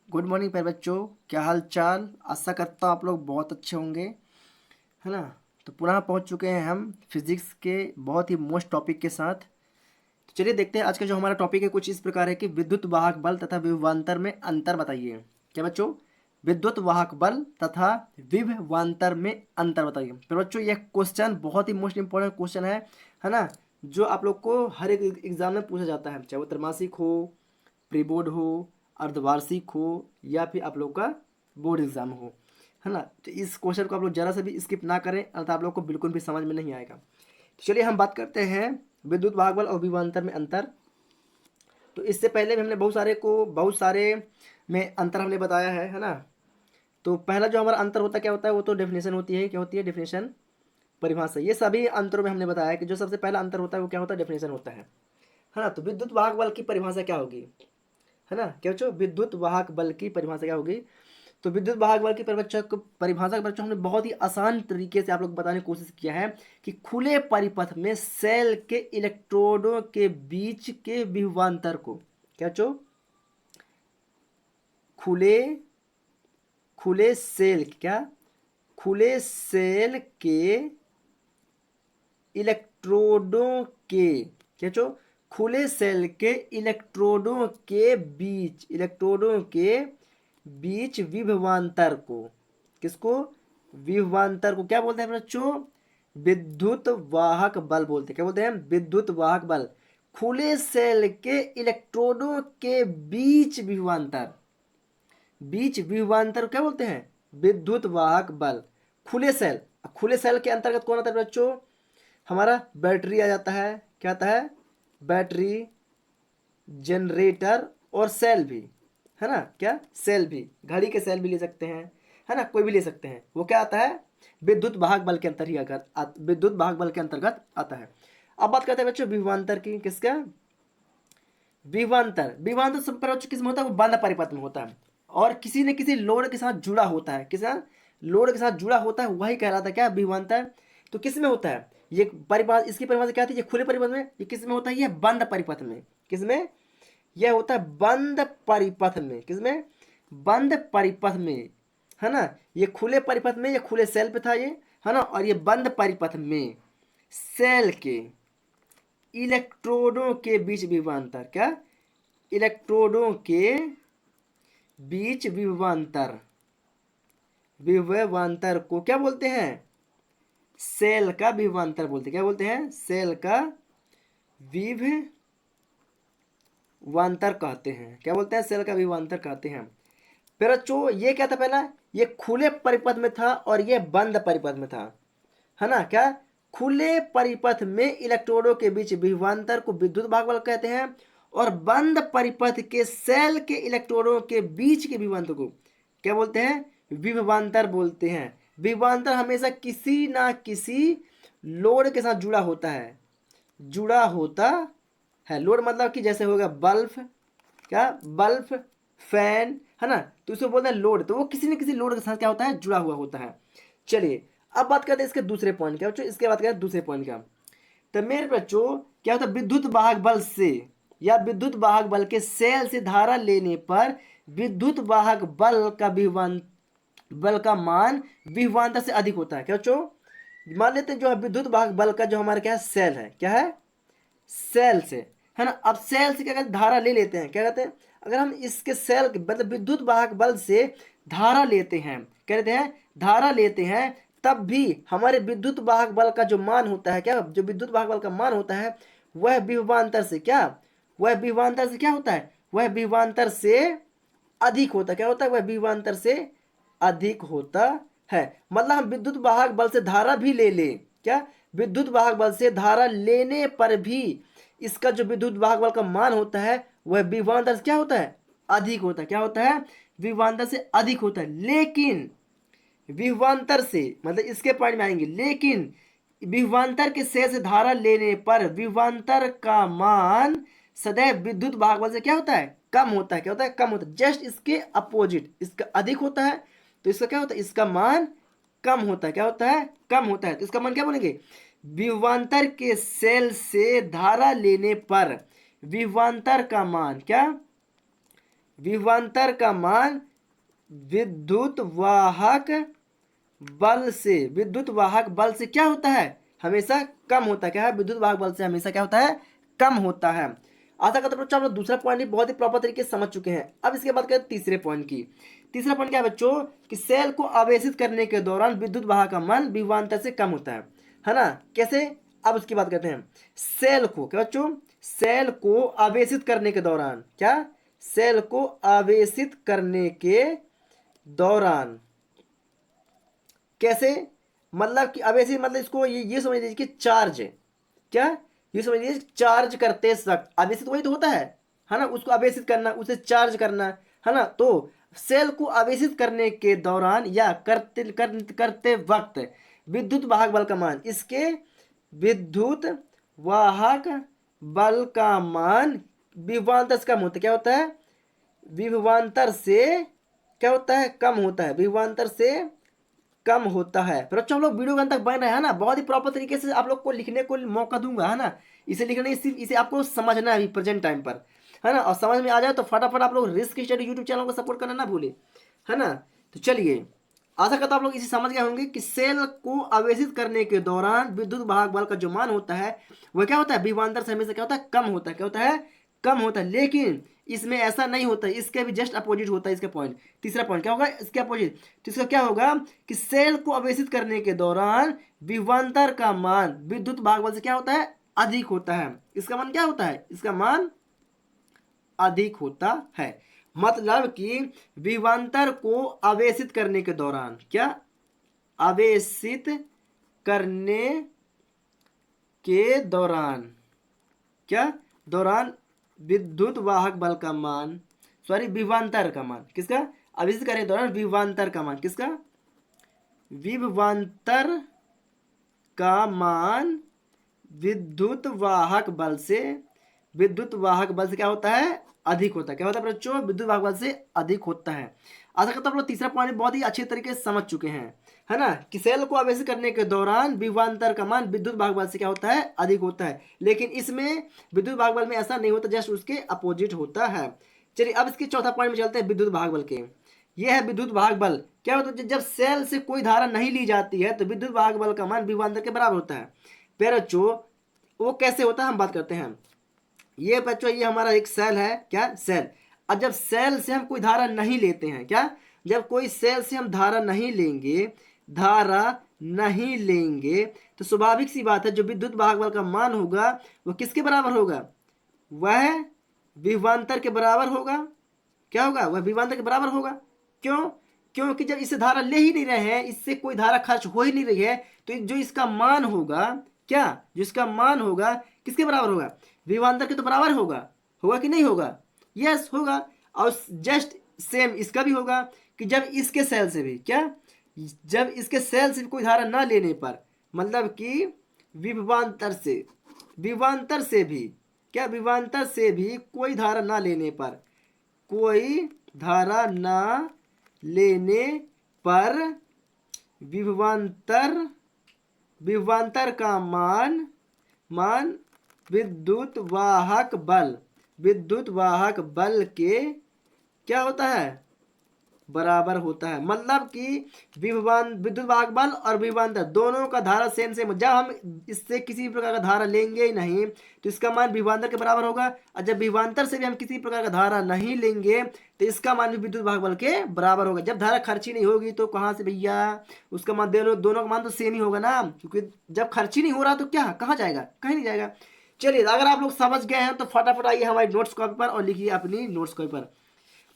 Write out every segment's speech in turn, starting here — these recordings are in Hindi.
गुड मॉर्निंग प्यारे बच्चों। क्या हाल चाल। आशा करता हूँ आप लोग बहुत अच्छे होंगे, है ना। तो पुनः पहुँच चुके हैं हम फिजिक्स के बहुत ही मोस्ट टॉपिक के साथ। तो चलिए देखते हैं आज का जो हमारा टॉपिक है कुछ इस प्रकार है कि विद्युत वाहक बल तथा विभवांतर में अंतर बताइए। क्या बच्चों? विद्युत वाहक बल तथा विभवांतर में अंतर बताइए। प्यारे बच्चों यह क्वेश्चन बहुत ही मोस्ट इंपॉर्टेंट क्वेश्चन है ना, जो आप लोग को हर एक एग्जाम में पूछा जाता है, चाहे वो त्रैमासिक हो, प्री बोर्ड हो, अर्धवार्षिक हो या फिर आप लोग का बोर्ड एग्जाम हो, है ना। तो इस क्वेश्चन को आप लोग ज़रा सा भी स्किप ना करें, अर्थात आप लोग को बिल्कुल भी समझ में नहीं आएगा। तो चलिए हम बात करते हैं विद्युत वाहक बल और विभवांतर में अंतर। तो इससे पहले भी हमने बहुत सारे में अंतर हमने बताया है ना। तो पहला जो हमारा अंतर होता है क्या होता है, वो तो डेफिनेशन होती है। क्या होती है? डेफिनेशन, परिभाषा। ये सभी अंतरों में हमने बताया कि जो सबसे पहला अंतर होता है वो क्या होता है? डेफिनेशन होता है ना। तो विद्युत वाहक बल की परिभाषा क्या होगी, है ना। क्या बच्चों? विद्युत वाहक बल की परिभाषा क्या होगी? तो विद्युत वाहक बल की परिभाषा के बच्चों हमने बहुत ही आसान तरीके से आप लोग बताने की कोशिश किया है कि खुले परिपथ में सेल के इलेक्ट्रोडों के बीच के विभवांतर को, क्या बच्चों? खुले खुले सेल, क्या? खुले सेल के इलेक्ट्रोडों के, क्या बच्चों? खुले सेल के इलेक्ट्रोडों के बीच विभवांतर को, किसको? विभवांतर को क्या बोलते हैं बच्चों? विद्युत वाहक बल बोलते हैं। क्या बोलते हैं? विद्युत वाहक बल। खुले सेल के इलेक्ट्रोडों के बीच विभवांतर क्या बोलते हैं? विद्युत वाहक बल। खुले सेल के अंतर्गत कौन आता है बच्चों? हमारा बैटरी आ जाता है। क्या आता है? बैटरी, जनरेटर और सेल भी, है ना। क्या? सेल भी, घड़ी के सेल भी ले सकते हैं, है ना, कोई भी ले सकते हैं। वो क्या आता है? विद्युत वाहक बल के विद्युत वाहक बल के अंतर्गत आता है। अब बात करते हैं बच्चों विभवांतर की। किसका? विभवांतर संपर्क किस में होता है? वो बंद परिपथ में होता है और किसी न किसी लोड के साथ जुड़ा होता है। किस लोड के साथ जुड़ा होता है, वही कहलाता है क्या? विभवांतर। तो किस में होता है ये परिपथ? इसकी परिभाषा क्या थी? ये खुले परिपथ में। ये किस में होता है? ये बंद परिपथ में। किसमें? यह होता है बंद परिपथ में। किसमें? बंद परिपथ में, है ना। ये खुले परिपथ में, ये खुले सेल पे था ये, है ना। और ये बंद परिपथ में सेल के इलेक्ट्रोडों के बीच विभवांतर, क्या? इलेक्ट्रोडों के बीच विभवांतर को क्या बोलते हैं? सेल का विभवांतर बोलते हैं। क्या बोलते हैं? सेल का विभवांतर कहते हैं। क्या बोलते हैं? सेल का विभवांतर कहते हैं। फिर बच्चों ये क्या था? पहला ये खुले परिपथ में था और ये बंद परिपथ में था, है ना। क्या? खुले परिपथ में इलेक्ट्रोडों के बीच विभवांतर को विद्युत वाहक बल कहते हैं और बंद परिपथ के सेल के इलेक्ट्रोडों के बीच के विभवांतर को क्या बोलते हैं? विभवांतर बोलते हैं। विभवांतर हमेशा किसी ना किसी लोड के साथ जुड़ा होता है। लोड मतलब कि जैसे होगा बल्ब, क्या? बल्ब, फैन, है ना। तो उसको बोलते हैं लोड। तो वो किसी न किसी लोड के साथ क्या होता है? जुड़ा हुआ होता है। चलिए अब बात करते हैं इसके दूसरे पॉइंट। क्या बच्चों? इसके बात करें दूसरे पॉइंट का। तो मेरे बच्चों क्या होता है? विद्युत वाहक बल से या विद्युत वाहक बल के सेल से धारा लेने पर विद्युत वाहक बल का मान विभवांतर से अधिक होता है। क्या बच्चों? मान लेते हैं जो विद्युत वाहक बल का जो हमारा क्या है? सेल है। क्या है? सेल से, है ना। अब सेल से क्या कहते हैं? धारा ले लेते हैं। क्या कहते हैं? अगर हम इसके सेल मतलब विद्युत वाहक बल से धारा लेते हैं, क्या लेते हैं? धारा लेते हैं, तब भी हमारे विद्युत वाहक बल का जो मान होता है, क्या? जो विद्युत वाहक बल का मान होता है वह विभवांतर से क्या? वह विभवांतर से क्या होता है? वह विभवांतर से अधिक होता है। क्या होता है? वह विभवांतर से अधिक होता है। मतलब हम विद्युत वाहक बल से धारा भी ले ले, क्या? विद्युत वाहक बल से धारा लेने पर भी इसका जो विद्युत वाहक बल का मान होता है वह विभवांतर से क्या होता है? अधिक होता है। क्या होता है? विभवांतर से अधिक होता है। लेकिन विभवांतर से मतलब इसके पॉइंट में आएंगे, लेकिन विभवांतर के शेष से धारा लेने पर विभवांतर का मान सदैव विद्युत वाहक बल से क्या होता है? कम होता है। क्या होता है? कम होता है। जस्ट इसके अपोजिट, इसका अधिक होता है तो इसका क्या होता है? इसका मान कम होता है। क्या होता है? कम होता है। तो इसका मान क्या बोलेंगे? विभवांतर के सेल से धारा लेने पर विभवांतर का मान, क्या? विभवांतर का मान विद्युत वाहक बल से, विद्युत वाहक बल से क्या होता है, हमेशा कम होता है। क्या है, विद्युत वाहक बल से हमेशा क्या होता है, कम होता है। आशा करता हूं बच्चों आप लोग दूसरा पॉइंट भी बहुत ही प्रॉपर तरीके से समझ चुके हैं। अब इसके बाद करते हैं तीसरे पॉइंट की। तीसरा पॉइंट क्या है बच्चों, कि सेल को आवेशित करने के दौरान विद्युत वाहक का मान विभवांतर से कम होता है ना। कैसे, अब उसकी बात करते हैं। सेल को क्या बच्चों, सेल को आवेशित करने के दौरान, क्या, सेल को आवेशित करने के दौरान कैसे, मतलब कि आवेशित मतलब इसको ये समझ लीजिए कि चार्ज है। क्या, ये समझ लीजिए चार्ज करते वक्त, आवेशित वही तो होता है ना, उसको आवेशित करना, उसे चार्ज करना, है ना। तो सेल को आवेशित करने के दौरान या करते वक्त विद्युत वाहक बल का मान, इसके विद्युत वाहक बल का मान विभवांतर से कम होता है। क्या होता है, विभवांतर से क्या होता है, कम होता है, विभवांतर से कम होता है। फिर बच्चों हम लोग वीडियो के अंत तक बन रहे हैं ना, बहुत ही प्रॉपर तरीके से आप लोग को लिखने को मौका दूंगा, है ना। इसे लिखना नहीं, सिर्फ इसे आपको समझना है अभी प्रेजेंट टाइम पर, है ना। और समझ में आ जाए तो फटाफट आप लोग रिस्क स्टडी यूट्यूब चैनल को सपोर्ट करना ना भूले, है ना। तो चलिए, आशा करता हूं आप लोग इसे समझ गए होंगे कि सेल को आवेशित करने के दौरान विद्युत वाहक बल का जो मान होता है वह क्या होता है, विभवांतर से हमेशा क्या होता है, कम होता है। क्या होता है, कम होता है। लेकिन इसमें ऐसा नहीं होता है, इसके भी जस्ट अपोजिट होता है। इसका पॉइंट, तीसरा पॉइंट क्या होगा, इसके अपोजिट। तो इसका क्या होगा कि सेल को आवेशित करने के दौरान विभवांतर का मान विद्युत वाहक बल से क्या होता है, अधिक होता है। इसका मान क्या होता है, इसका मान अधिक होता है। मतलब कि विभवांतर को आवेशित करने के दौरान, क्या, आवेशित करने के दौरान, क्या, दौरान विद्युत वाहक बल का मान, सॉरी विभवांतर का मान, किसका, आवेशित करने के दौरान विभवांतर का मान, किसका, विभवांतर का मान विद्युत वाहक बल से, विद्युत वाहक बल से क्या होता है, अधिक होता है। क्या होता है बच्चों, विद्युत वाहक बल से अधिक होता है। आशा करता हूं आप लोग तीसरा पॉइंट बहुत ही अच्छे तरीके से समझ चुके हैं, है ना, कि सेल को आवेशित करने के दौरान विभवांतर का मान विद्युत वाहक बल से क्या होता है, अधिक होता है। लेकिन इसमें विद्युत वाहक बल में ऐसा नहीं होता, जस्ट उसके अपोजिट होता है। चलिए अब इसके चौथा पॉइंट में चलते हैं, विद्युत वाहक बल के। यह है विद्युत वाहक बल। क्या होता है, जब सेल से कोई धारा नहीं ली जाती है तो विद्युत वाहक बल का मान विभवांतर के बराबर होता है। फिर बच्चों वो कैसे होता है हम बात करते हैं। ये बच्चों ये हमारा एक सेल है, क्या, सेल। अब जब सेल से हम कोई धारा नहीं लेते हैं, क्या, जब कोई सेल से हम धारा नहीं लेंगे, धारा नहीं लेंगे, तो स्वाभाविक सी बात है जो विद्युत वाहक बल का मान होगा वो किसके बराबर होगा, वह विभवांतर के बराबर होगा। क्या होगा, वह विभवांतर के बराबर होगा। क्यों, क्योंकि जब इसे धारा ले ही नहीं रहे हैं, इससे कोई धारा खर्च हो ही नहीं रही है, तो जो इसका मान होगा, क्या, जो इसका मान होगा किसके बराबर होगा, विभवांतर के तो बराबर होगा। होगा कि नहीं होगा, यस होगा। और जस्ट सेम इसका भी होगा कि जब इसके सेल से भी, क्या, जब इसके सेल से भी कोई धारा ना लेने पर, मतलब कि विभवांतर से, विभवांतर से भी, क्या, विभवांतर से भी कोई धारा ना लेने पर, कोई धारा ना लेने पर विभवांतर, विभवांतर का मान विद्युत वाहक बल, विद्युत वाहक बल के क्या होता है, बराबर होता है। मतलब कि विद्युत वाहक बल और विभवांतर दोनों का धारा सेम सेम, जब हम इससे किसी प्रकार का धारा लेंगे ही नहीं तो इसका मान विभवांतर के बराबर होगा। और जब विभवांतर से भी हम किसी प्रकार का धारा नहीं लेंगे तो इसका मान भी विद्युत वाहक बल के बराबर होगा। जब धारा खर्ची नहीं होगी तो कहाँ से भैया उसका मान, दोनों का मान तो सेम ही होगा ना, क्योंकि जब खर्ची नहीं हो रहा तो क्या, कहाँ जाएगा, कहीं नहीं जाएगा। चलिए अगर आप लोग समझ गए हैं तो फटाफट आइए हमारी नोट्स कॉपी पर और लिखिए अपनी नोट्स कॉपी पर।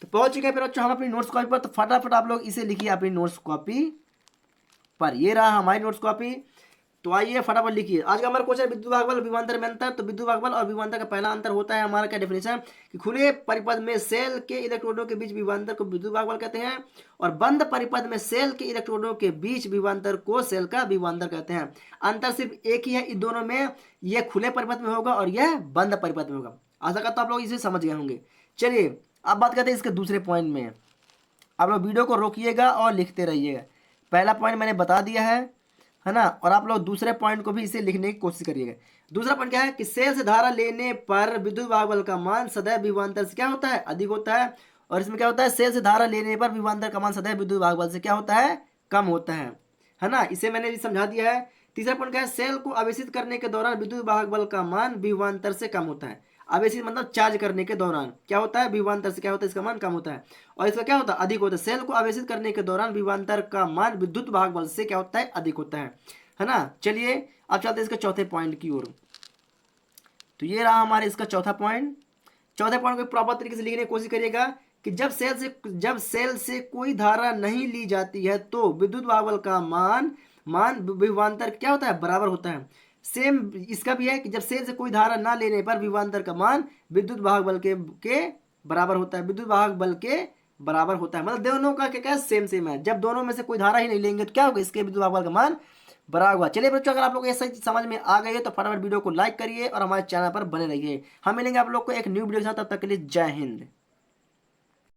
तो पहुंच चुके हैं फिर बच्चों हम अपनी नोट्स कॉपी पर, तो फटाफट आप लोग इसे लिखिए अपनी नोट्स कॉपी पर। ये रहा हमारी नोट्स कॉपी, तो आइए फटाफट लिखिए। आज का हमारा क्वेश्चन विद्युत वाहक बल और विभवांतर में अंतर। तो विद्युत वाहक बल और विभवांतर का पहला अंतर होता है हमारा क्या डेफिनेशन, कि खुले परिपथ में सेल के इलेक्ट्रोडों के बीच विभवांतर को विद्युत वाहक बल कहते हैं, और बंद परिपथ में सेल के इलेक्ट्रोडों के बीच विभवांतर को सेल का विभवांतर कहते हैं। अंतर सिर्फ एक ही है इन दोनों में, यह खुले परिपथ में होगा और यह बंद परिपथ में होगा। आशा करता हूं आप लोग इसे समझ गए होंगे। चलिए अब बात करते हैं इसके दूसरे पॉइंट में। आप लोग वीडियो को रोकिएगा और लिखते रहिएगा। पहला पॉइंट मैंने बता दिया है ना, और आप लोग दूसरे पॉइंट को भी इसे लिखने की कोशिश करिएगा। दूसरा पॉइंट क्या है कि सेल से धारा लेने पर विद्युत वाहक बल का मान सदैव विभवांतर से क्या होता है, अधिक होता है, और इसमें क्या होता है, सेल से धारा लेने पर विभवांतर का मान सदैव विद्युत भाग बल से क्या होता है, कम होता है ना। इसे मैंने भी समझा दिया है। तीसरा पॉइंट क्या है, सेल को आवेशित करने के दौरान विद्युत भाग बल का मान विभवांतर से कम होता है। आवेशित मतलब चार्ज करने के दौरान क्या होता है, विभवांतर से क्या होता है, इसका मान कम होता है। और इसका क्या होता है, अधिक होता है। सेल को आवेशित करने के दौरान विभवांतर का मान विद्युत भाग बल से क्या होता है, अधिक होता है ना। चलिए अब चलते हैं इसके चौथे पॉइंट की ओर। तो ये रहा हमारे इसका चौथा पॉइंट। चौथे पॉइंट को प्रॉपर तरीके से लिखने की कोशिश करिएगा कि जब सेल से कोई धारा नहीं ली जाती है तो विद्युत भाग बल का मान विभवांतर क्या होता है, बराबर होता है। सेम इसका भी है कि जब सेल से कोई धारा ना लेने पर विभवांतर का मान विद्युत भाग बल के बराबर होता है, विद्युत भाग बल के बराबर होता है। मतलब दोनों का क्या सेम है। जब दोनों में से कोई धारा ही नहीं लेंगे तो क्या होगा, इसके विद्युत भाग बल का मान बराबर हुआ। चलिए बच्चों, अगर आप लोग ये सही समझ में आ गई है तो फटाफट वीडियो को लाइक करिए और हमारे चैनल पर बने रहिए। हम मिलेंगे आप लोग को एक न्यू वीडियो के साथ, तब तक के लिए जय हिंद।